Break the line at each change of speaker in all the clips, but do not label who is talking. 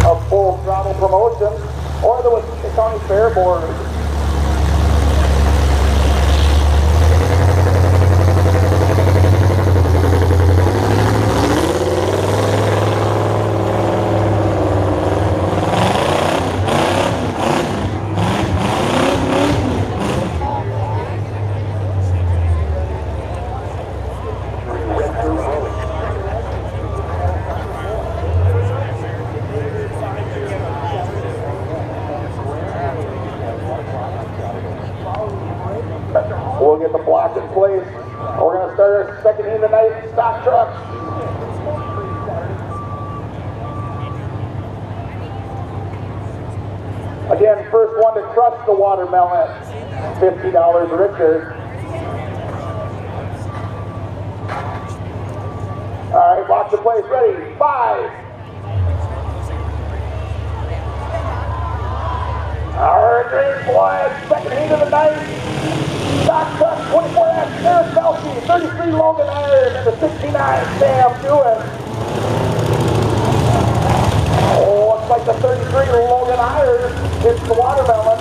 of Full Throttle Promotions or the Wasena County Fair Board. We'll get the block in place. We're going to start our second heat tonight in stock trucks. Again, first one to crush the watermelon, $50 richer. All right, blocks in place, ready, 5. All right, green flag, second heat of the night. Stock truck, 24X, Eric Belkey, 33 Logan Iron, and the 69 Sam Dewitt. Oh, looks like the 33 Logan Iron hits the watermelon.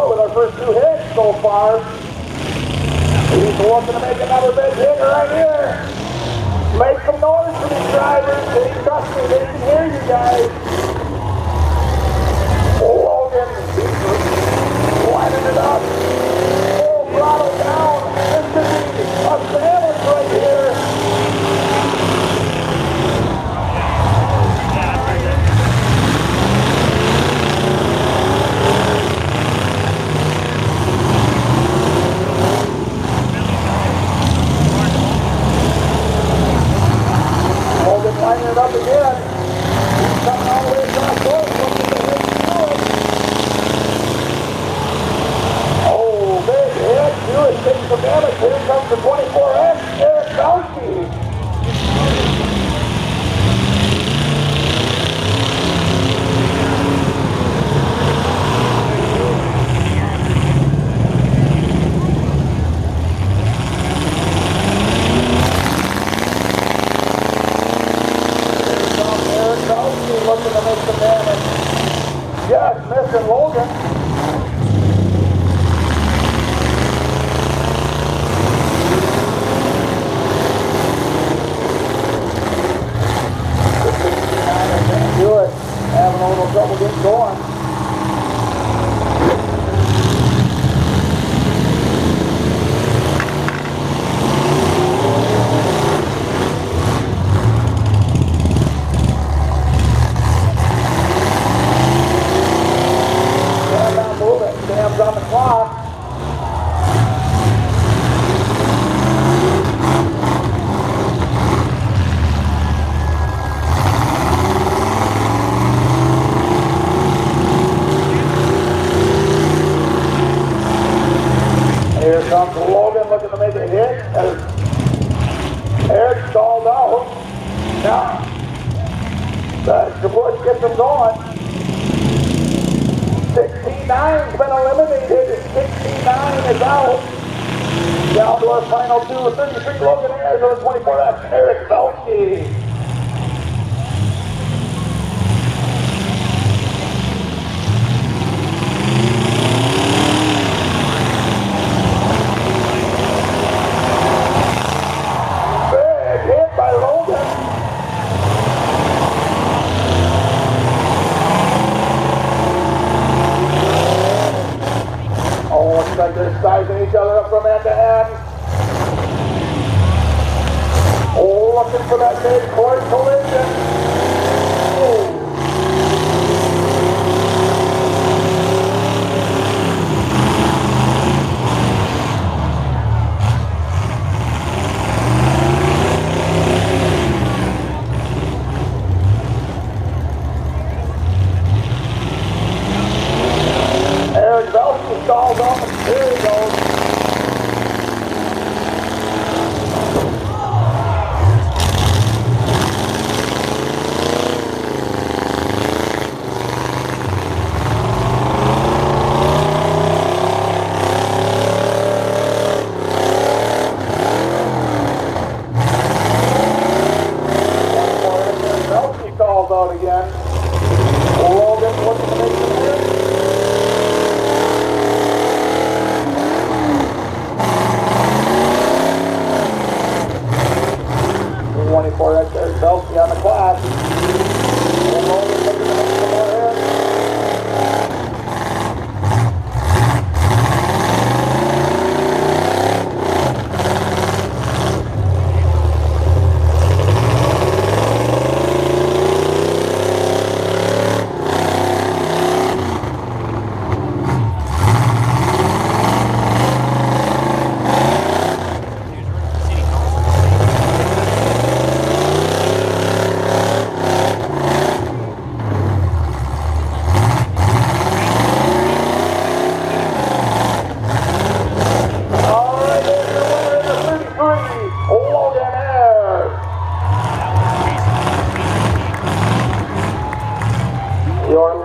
With our first 2 hits so far. He's looking to make another big hit right here. Make some noise for these drivers. They trust me, they can hear you guys. Logan, he's lining it up. Full throttle down. This could be a sandwich right here. Lining it up again. He's coming all the way across the road. Oh, big hit. Dewitt takes some damage. Here comes the 24X, Eric Belkey. Looking to make some damage. Just missing Logan. The 69, I can't do it. Having a little trouble getting going. Sam's on the clock. Here comes Logan looking to make a hit. Eric stalled out. Now, the Bush gets him going. 69's been eliminated. 69 is out. Down to our final 2. 33 Logan Ayers on the 24X, Eric Belkey. Big hit by Logan. Looks like they're sizing each other up from end to end. Oh, looking for that big